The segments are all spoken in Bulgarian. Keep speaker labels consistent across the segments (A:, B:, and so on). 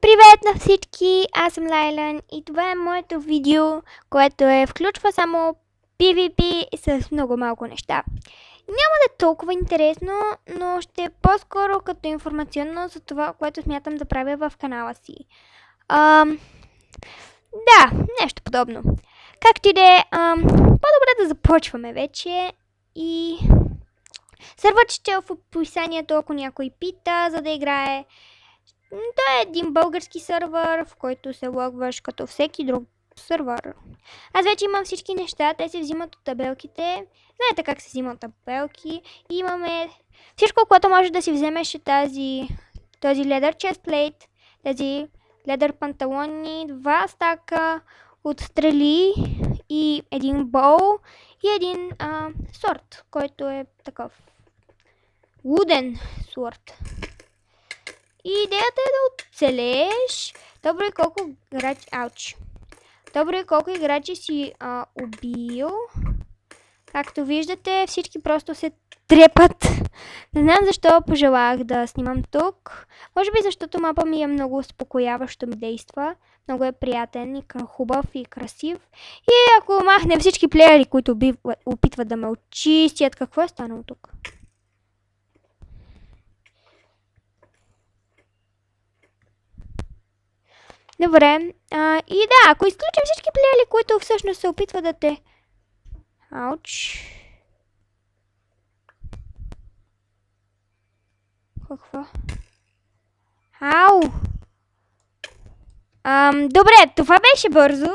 A: Привет на всички, аз съм Лайлен и това е моето видео, което включва само PvP с много малко неща. Няма да е толкова интересно, но ще е по-скоро като информационно за това, което смятам да правя в канала си. Да, нещо подобно. Както и да е, по-добре да започваме вече и... Сървърът ще е в описанието, ако някой пита, за да играе. Това е един български сървър, в който се логваш като всеки друг сървър. Аз вече имам всички неща, те се взимат от табелките. Знаете как се взимат табелки. И имаме всичко, което може да си вземеш е този leather chestplate, тези leather панталони, 2 стака от стрели и един боу и един сорт, който е такъв wooden sword. И идеята е да оцелееш. Добре, колко играчи си убил. Както виждате, всички просто се трепат. Не знам защо пожелах да снимам тук. Може би защото мапа ми е много успокояващо ми действа. Много е приятен и хубав и красив. И ако махнем всички плеери, които опитват да ме очистят, какво е станало тук? Добре. И да, ако изключим всички плеери, които всъщност се опитват да те... Ауч. Какво? Ау! Добре, това беше бързо.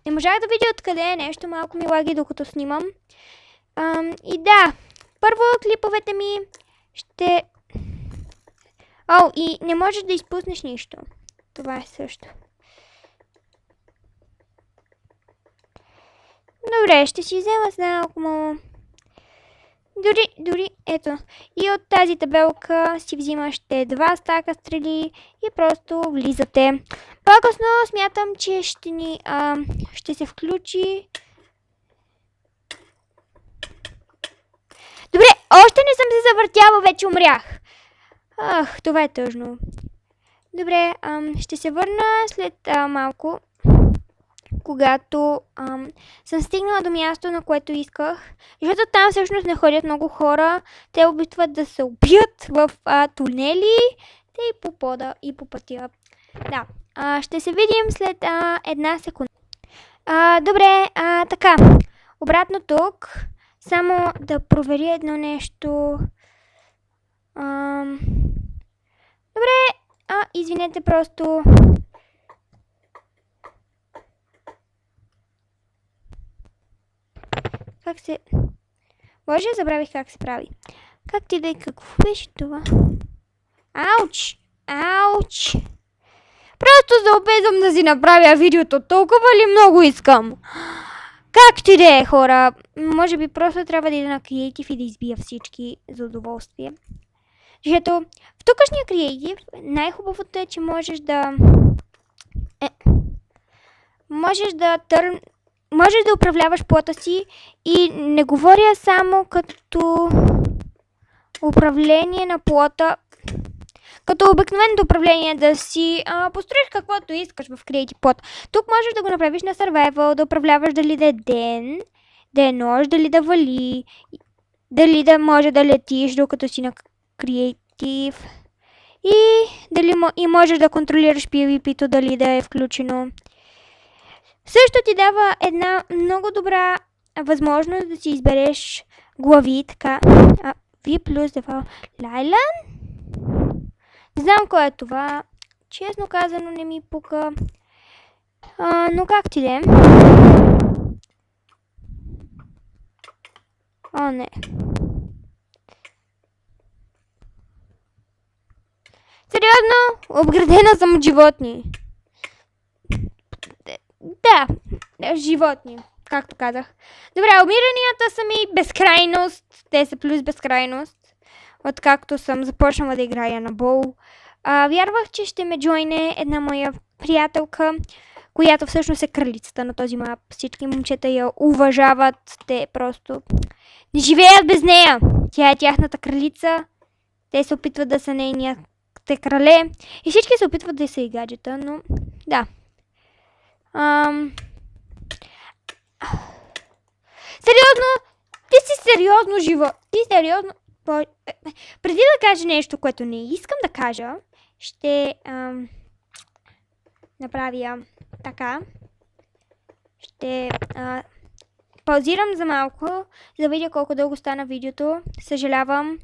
A: Не можах да видя откъде е нещо. Малко ми лаги докато снимам. И да, първо клиповете ми ще... и не можеш да изпуснеш нищо. Това е също. Добре, ще си взема само... Дори, ето. И от тази табелка си взимаш 2 стака стрели и просто влизате. По-късно смятам, че ще се включи... Добре, още не съм се завъртяла, вече умрях. Това е тъжно. Добре, ще се върна след малко, когато съм стигнала до място, на което исках. Защото там всъщност не ходят много хора. Те опитват да се убият в тунели и по пода и по пътя. Да, ще се видим след 1 секунда. Добре, така. Обратно тук. Само да проверя едно нещо. Добре, извинете просто. Как се... Боже, забравих как се прави. Как ти да и какво беше това? Ауч! Просто се опитвам да си направя видеото. Толкова ли много искам? Как ти да е, хора? Може би просто трябва да ида на креатив и да избия всички за удоволствие. Защото в тукашния креатив най-хубавото е, че можеш да... Можеш да управляваш плота си и не говоря само като управление на плота, като обикновеното управление да си построиш каквото искаш в Creative Plot. Тук можеш да го направиш на Survival, да управляваш дали да е ден, да е нощ, дали да вали, дали да може да летиш докато си на Creative и можеш да контролираш PvP-то, дали да е включено. Също ти дава една много добра възможност да си избереш глави, така. V плюс дефолт. Лайлен? Не знам кой е това. Честно казано не ми пука. Но как ти де? Не. Сериозно? Обградена съм от животни. Да, животни, както казах. Добре, умиранията са ми безкрайност. Те са плюс безкрайност. Откакто съм започнала да играя на боу. Вярвах, че ще ме джойне една моя приятелка, която всъщност е кралицата на този мап. Всички момчета я уважават. Те просто не живеят без нея. Тя е тяхната кралица. Те се опитват да са нейният сте крале. И всички се опитват да са и гаджета, но да. Сериозно? Ти си сериозно жива. Ти сериозно... Преди да кажа нещо, което не искам да кажа, ще направя така. Ще паузирам за малко, за да видя колко дълго стана видеото. Съжалявам.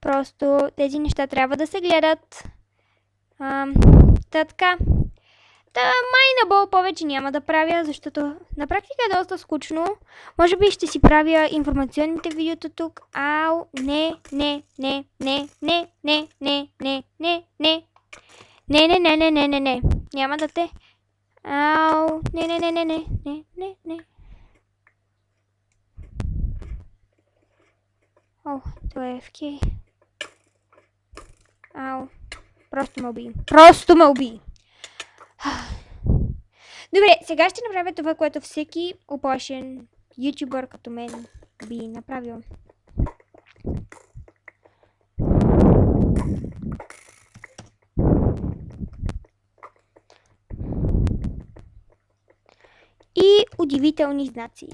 A: Просто тези неща трябва да се гледат. Така. Май на бол повече няма да правя, защото на практика е доста скучно. Може би ще си правя информационните видеото тук. Ау, не. Не. Няма да те. Ау, не. О, това е FK. Ау, просто ме уби. Добре, сега ще направя това, което всеки уплашен ютубър като мен би направил. И удивителни знаци.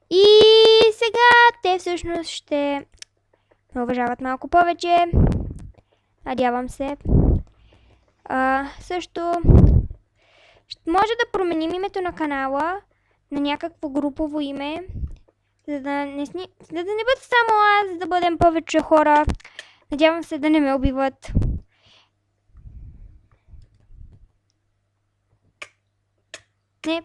A: И сега те всъщност ще ме уважават малко повече. Надявам се. Също може да променим името на канала на някакво групово име, за да не бъде само аз, за да бъдем повече хора. Надявам се да не ме убиват. Не.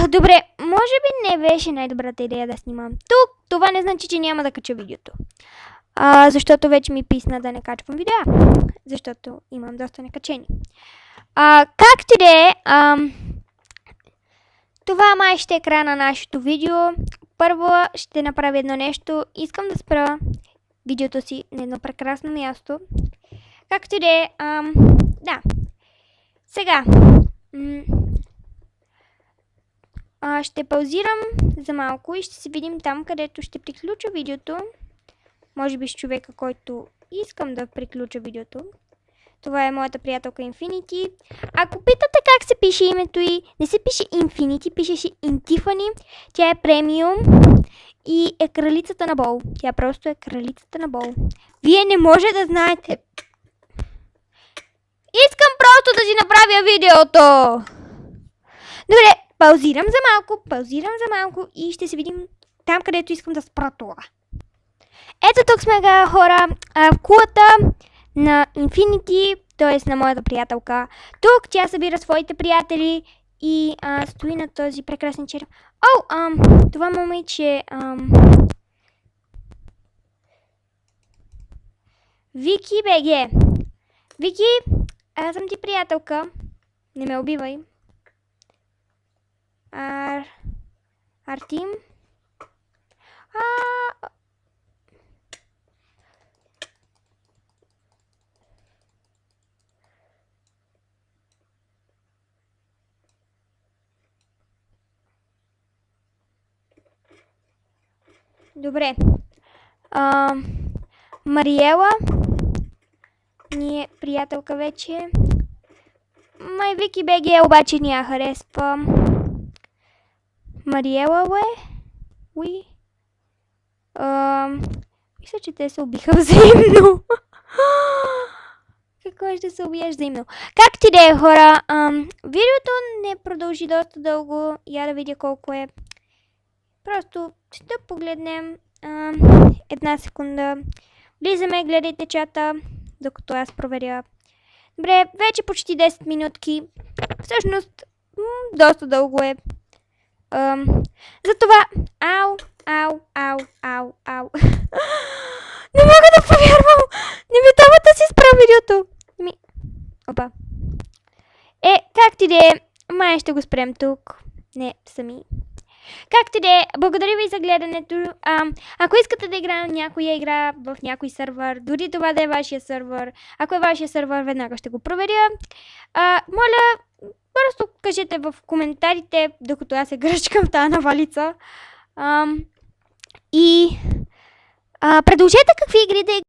A: Добре, може би не беше най-добрата идея да снимам тук. Това не значи, че няма да кача видеото. Защото вече ми писна да не качвам видеа. Защото имам доста некачени. Както и да е, това май ще е края на нашето видео. Първо ще направя едно нещо. Искам да спра видеото си на едно прекрасно място. Както и да е, да. Сега. Ще паузирам за малко и ще се видим там, където ще приключа видеото. Може би с човека, който искам да приключа видеото. Това е моята приятелка Infinity. Ако питате как се пише името й, не се пише Infinity, пише се Intiffany. Тя е премиум и е кралицата на Бол. Тя просто е кралицата на Бол. Вие не може да знаете. Искам просто да си направя видеото. Добре, паузирам за малко и ще се видим там, където искам да спра това. Ето тук сме хора, в кулата на Infinity, т.е. на моята приятелка. Тук тя събира своите приятели и стои на този прекрасен череп. Това момиче... Вики БГ. Вики, аз съм ти приятелка. Не ме убивай. Артим. Добре. Мариела. Ни е приятелка вече. Май Вики БГ обаче ни я харесва. Мариела, Уи. Мисля, че те се убиха взаимно. Какво ще се убиеш взаимно? Как ти да е, хора? Видеото не продължи доста дълго. Я да видя колко е. Просто ще погледнем една секунда. Влизаме, гледайте чата, докато аз проверя. Добре, вече почти 10 минутки. Всъщност, доста дълго е. Затова... Ау. Не мога да повярвам! Не ми дава да си спра видеото. Опа. Как ти да е? Май ще го спрем тук. Не, сами. Както да е, благодаря ви за гледането. Ако искате да играем някоя игра в някой сървър, дори това да е вашия сървър, ако е вашия сървър, веднага ще го проверя. Моля, просто кажете в коментарите, докато аз се гръчкам в тази навалица. И Предложете какви игри да